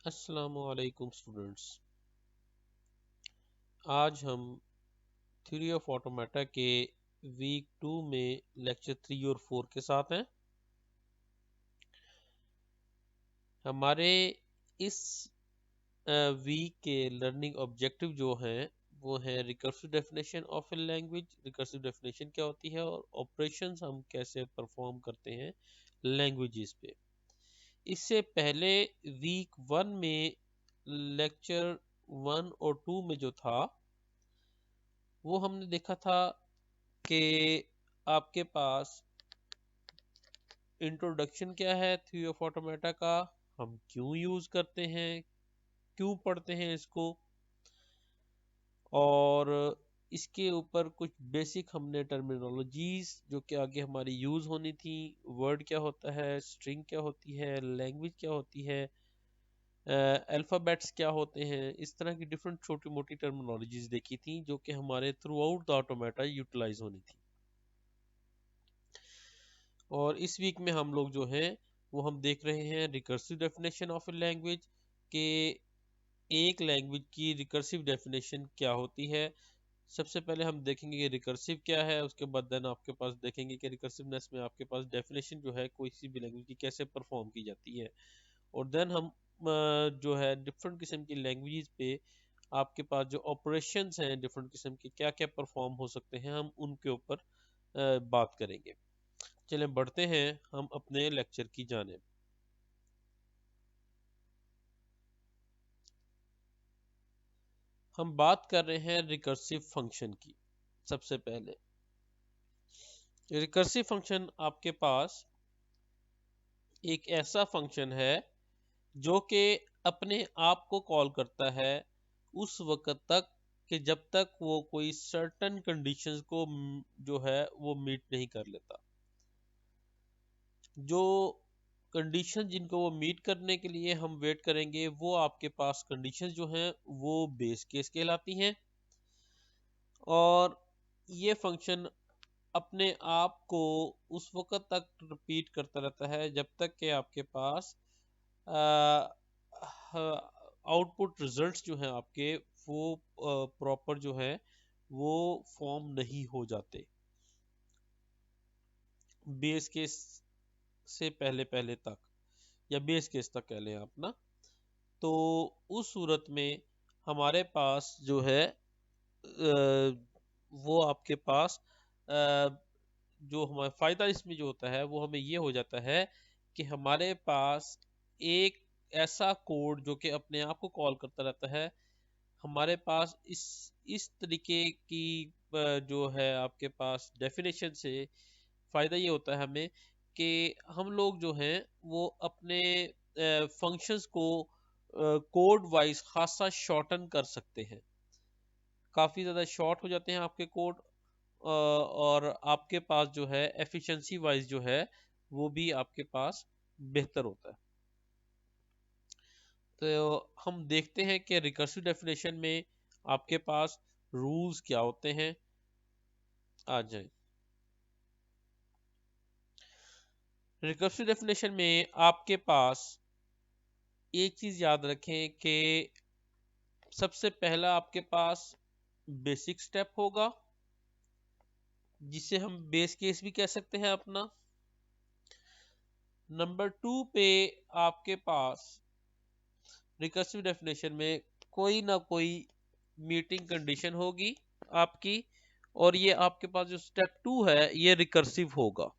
अस्सलामुअलैकुम स्टूडेंट्स। आज हम थ्योरी ऑफ ऑटोमेटा के वीक 2 में लेक्चर 3 और 4 के साथ हैं। हमारे इस वीक के लर्निंग ऑब्जेक्टिव जो हैं वो हैं recursive definition of a language. Recursive definition क्या होती है और ऑपरेशंस हम कैसे परफॉर्म करते हैं लैंग्वेजेस पे। इससे पहले वीक 1 में लेक्चर 1 और 2 में जो था वो हमने देखा था कि आपके पास इंट्रोडक्शन क्या है थ्योरी ऑफ ऑटोमेटा का, हम क्यों यूज करते हैं, क्यों पढ़ते हैं इसको, और इसके ऊपर कुछ बेसिक हमने टर्मिनोलॉजीज जो कि आगे हमारी यूज होनी थी। वर्ड क्या होता है, स्ट्रिंग क्या होती है, लैंग्वेज क्या होती है, अल्फ़ाबेट्स क्या होते हैं, इस तरह की डिफरेंट छोटी मोटी टर्मिनोलॉजीज देखी थी जो कि हमारे throughout the automata utilize होनी थी। और इस वीक में हम लोग जो हैं वो हम देख रहे हैं recursive definition of a language के एक लैंग्वेज की रिकर्सिव डेफिनेशन क्या होती है। सबसे पहले हम देखेंगे कि रिकर्सिव क्या है, उसके बाद देन आपके पास देखेंगे कि रिकर्सिवनेस में आपके पास डेफिनेशन जो है कोई सी भी लैंग्वेज की कैसे परफॉर्म की जाती है। और देन हम जो है डिफरेंट किस्म की लैंग्वेजेस पे आपके पास जो ऑपरेशंस हैं डिफरेंट किस्म के क्या क्या परफॉर्म हो सकते हैं हम उनके ऊपर बात करेंगे। चलें बढ़ते हैं हम अपने लेक्चर की जानिब। हम बात कर रहे हैं रिकर्सिव फंक्शन की। सबसे पहले रिकर्सिव फंक्शन आपके पास एक ऐसा फंक्शन है जो कि अपने आप को कॉल करता है उस वक्त तक कि जब तक वो कोई सर्टन कंडीशंस को जो है वो मीट नहीं कर लेता। जो कंडीशन जिनको वो मीट करने के लिए हम वेट करेंगे वो आपके पास कंडीशन जो हैं वो बेस केस कहलाती हैं। और ये फंक्शन अपने आप को उस वक्त तक रिपीट करता रहता है जब तक कि आपके पास आउटपुट रिजल्ट्स जो हैं आपके वो प्रॉपर जो है वो फॉर्म नहीं हो जाते बेस केस से पहले पहले तक, या बेस केस तक कह लें आप ना। तो उस सूरत में हमारे पास जो है वो आपके पास जो हमारा फ़ायदा इसमें जो होता है वो हमें ये हो जाता है कि हमारे पास एक ऐसा कोड जो कि अपने आप को कॉल करता रहता है। हमारे पास इस तरीके की जो है आपके पास डेफिनेशन से फ़ायदा ये होता है हमें कि हम लोग जो हैं वो अपने फंक्शंस को कोड वाइज खासा शॉर्टन कर सकते हैं। काफ़ी ज़्यादा शॉर्ट हो जाते हैं आपके कोड, और आपके पास जो है एफिशिएंसी वाइज जो है वो भी आपके पास बेहतर होता है। तो हम देखते हैं कि रिकर्सिव डेफिनेशन में आपके पास रूल्स क्या होते हैं। आ जाए रिकर्सिव डेफिनेशन में आपके पास एक चीज याद रखें कि सबसे पहला आपके पास बेसिक स्टेप होगा जिसे हम बेस केस भी कह सकते हैं अपना। नंबर 2 पे आपके पास रिकर्सिव डेफिनेशन में कोई ना कोई मीटिंग कंडीशन होगी आपकी, और ये आपके पास जो स्टेप 2 है ये रिकर्सिव होगा।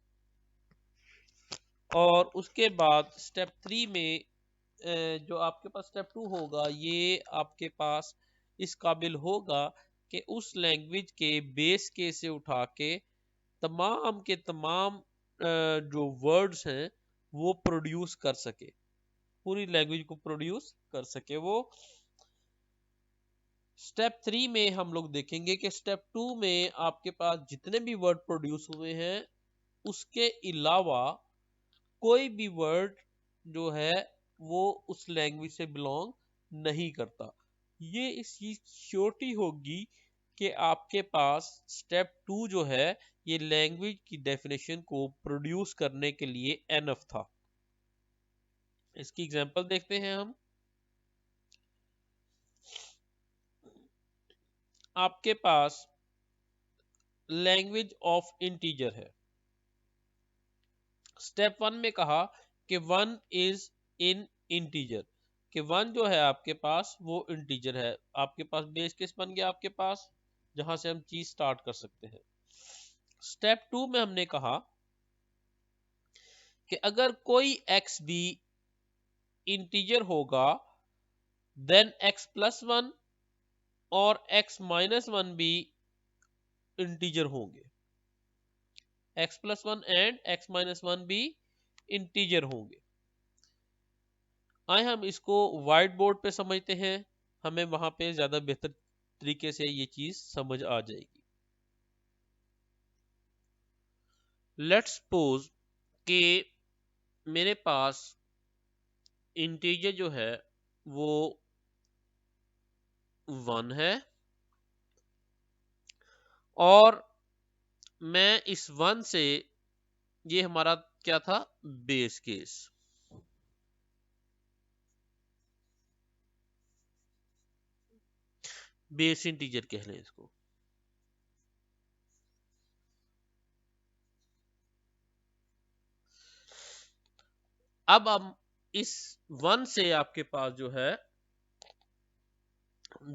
और उसके बाद स्टेप 3 में जो आपके पास स्टेप 2 होगा ये आपके पास इस काबिल होगा कि उस लैंग्वेज के बेस के से उठा के तमाम के तमाम जो वर्ड्स हैं वो प्रोड्यूस कर सके, पूरी लैंग्वेज को प्रोड्यूस कर सके वो। स्टेप 3 में हम लोग देखेंगे कि स्टेप 2 में आपके पास जितने भी वर्ड प्रोड्यूस हुए हैं उसके अलावा कोई भी वर्ड जो है वो उस लैंग्वेज से बिलोंग नहीं करता। ये इस चीज श्योरिटी होगी कि आपके पास स्टेप 2 जो है ये लैंग्वेज की डेफिनेशन को प्रोड्यूस करने के लिए एनफ था। इसकी एग्जांपल देखते हैं हम। आपके पास लैंग्वेज ऑफ इंटीजर है। स्टेप 1 में कहा कि 1 इज इन इंटीजर, कि 1 जो है आपके पास वो इंटीजर है। आपके पास बेस केस बन गया आपके पास, जहां से हम चीज स्टार्ट कर सकते हैं। स्टेप 2 में हमने कहा कि अगर कोई x भी इंटीजर होगा देन x प्लस 1 और x माइनस 1 भी इंटीजर होंगे। x plus 1 and x minus 1 भी इंटीजर होंगे। आए हम इसको व्हाइट बोर्ड पे समझते हैं, हमें वहां पे ज्यादा बेहतर तरीके से ये चीज समझ आ जाएगी। लेट्स सपोज कि मेरे पास इंटीजर जो है वो 1 है और मैं इस 1 से, ये हमारा क्या था, बेस केस, बेस इंटीजर कह लें इसको। अब हम इस 1 से आपके पास जो है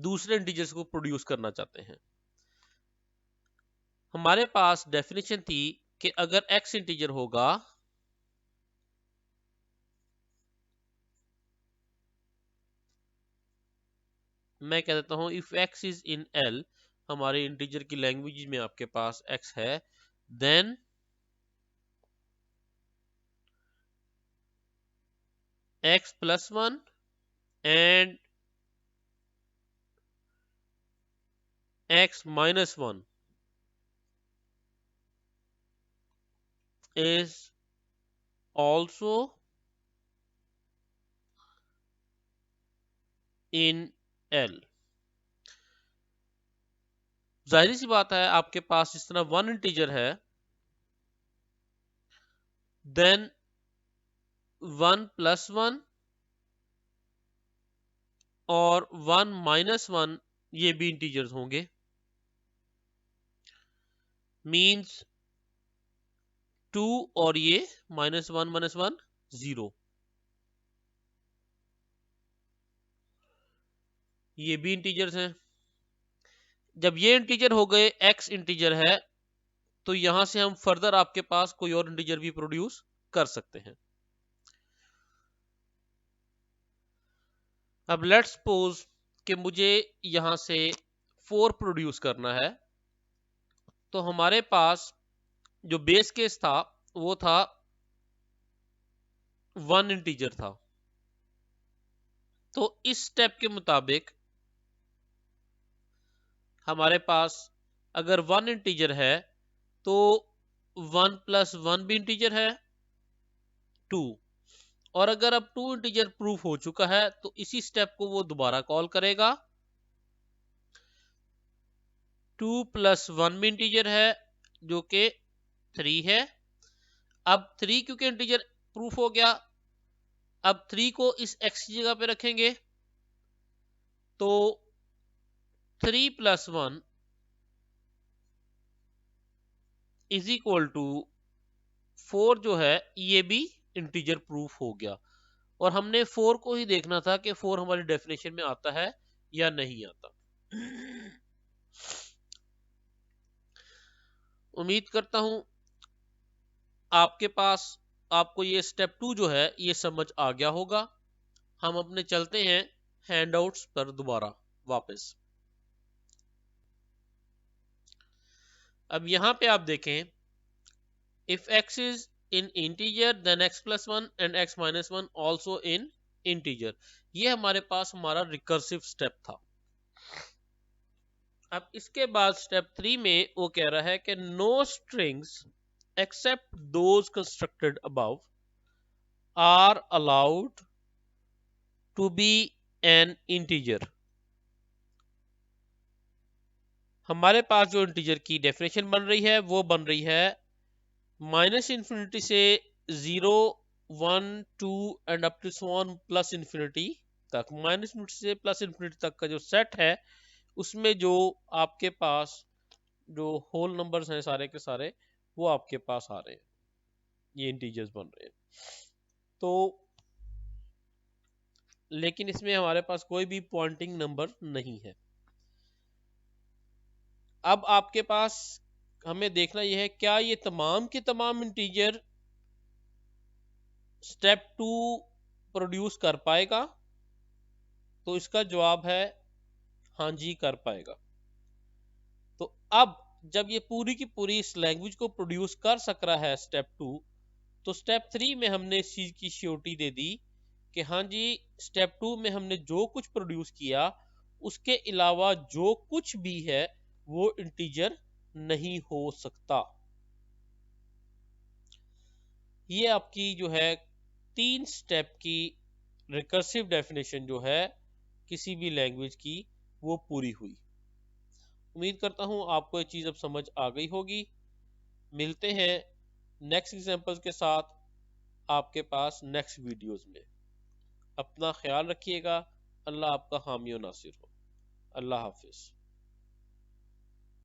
दूसरे इंटीजर्स को प्रोड्यूस करना चाहते हैं। हमारे पास डेफिनेशन थी कि अगर x इंटीजर होगा मैं कह देता हूं if x is in L, हमारे इंटीजर की लैंग्वेज में आपके पास x है, then x plus 1 and x minus 1 is also in L। जाहिर सी बात है आपके पास इस तरह 1 इंटीजर है देन 1 प्लस 1 और 1 माइनस 1 ये भी इंटीजर्स होंगे। मींस 2 और ये माइनस 1 0, ये भी इंटीजर्स हैं। जब ये इंटीजर हो गए, x इंटीजर है, तो यहां से हम फर्दर आपके पास कोई और इंटीजर भी प्रोड्यूस कर सकते हैं। अब लेट्स सपोज कि मुझे यहां से 4 प्रोड्यूस करना है, तो हमारे पास जो बेस केस था वो था 1 इंटीजर था। तो इस स्टेप के मुताबिक हमारे पास अगर 1 इंटीजर है तो 1 प्लस 1 भी इंटीजर है 2, और अगर अब 2 इंटीजर प्रूफ हो चुका है तो इसी स्टेप को वो दोबारा कॉल करेगा। 2 प्लस 1 भी इंटीजर है जो कि 3 है। अब 3 क्योंकि इंटीजर प्रूफ हो गया, अब 3 को इस x की जगह पे रखेंगे तो 3 प्लस 1 इज इक्वल टू 4 जो है ये भी इंटीजर प्रूफ हो गया। और हमने 4 को ही देखना था कि 4 हमारी डेफिनेशन में आता है या नहीं आता। उम्मीद करता हूं आपके पास, आपको ये स्टेप 2 जो है ये समझ आ गया होगा। हम अपने चलते हैं हैंडआउट्स पर दोबारा वापस। अब यहां पे आप देखें, if x is in integer then x plus 1 and x minus 1 also in integer. ये हमारे पास हमारा रिकर्सिव स्टेप था। अब इसके बाद स्टेप 3 में वो कह रहा है कि no strings except those constructed above are allowed to be an integer. हमारे पास जो इंटीजर की डेफिनेशन बन रही है वो बन रही है माइनस इन्फिनिटी से 0 1 2 and up two plus infinity तक। माइनस इन्फिनिटी से प्लस इन्फिनिटी तक का जो सेट है उसमें जो आपके पास जो होल नंबर्स हैं सारे के सारे वो आपके पास आ रहे हैं, ये इंटीजर्स बन रहे हैं। तो लेकिन इसमें हमारे पास कोई भी पॉइंटिंग नंबर नहीं है। अब आपके पास हमें देखना यह है क्या ये तमाम के तमाम इंटीजर स्टेप 2 प्रोड्यूस कर पाएगा, तो इसका जवाब है हाँ जी कर पाएगा। तो अब जब ये पूरी की पूरी इस लैंग्वेज को प्रोड्यूस कर सक रहा है स्टेप 2, तो स्टेप 3 में हमने इस चीज की श्योरिटी दे दी कि हाँ जी स्टेप 2 में हमने जो कुछ प्रोड्यूस किया उसके अलावा जो कुछ भी है वो इंटीजर नहीं हो सकता। ये आपकी जो है 3 स्टेप की रिकर्सिव डेफिनेशन जो है किसी भी लैंग्वेज की वो पूरी हुई। उम्मीद करता हूं आपको ये चीज अब समझ आ गई होगी। मिलते हैं नेक्स्ट एग्जांपल्स के साथ आपके पास नेक्स्ट वीडियोस में। अपना ख्याल रखिएगा। अल्लाह आपका हामी और नासिर हो। अल्लाह हाफिज।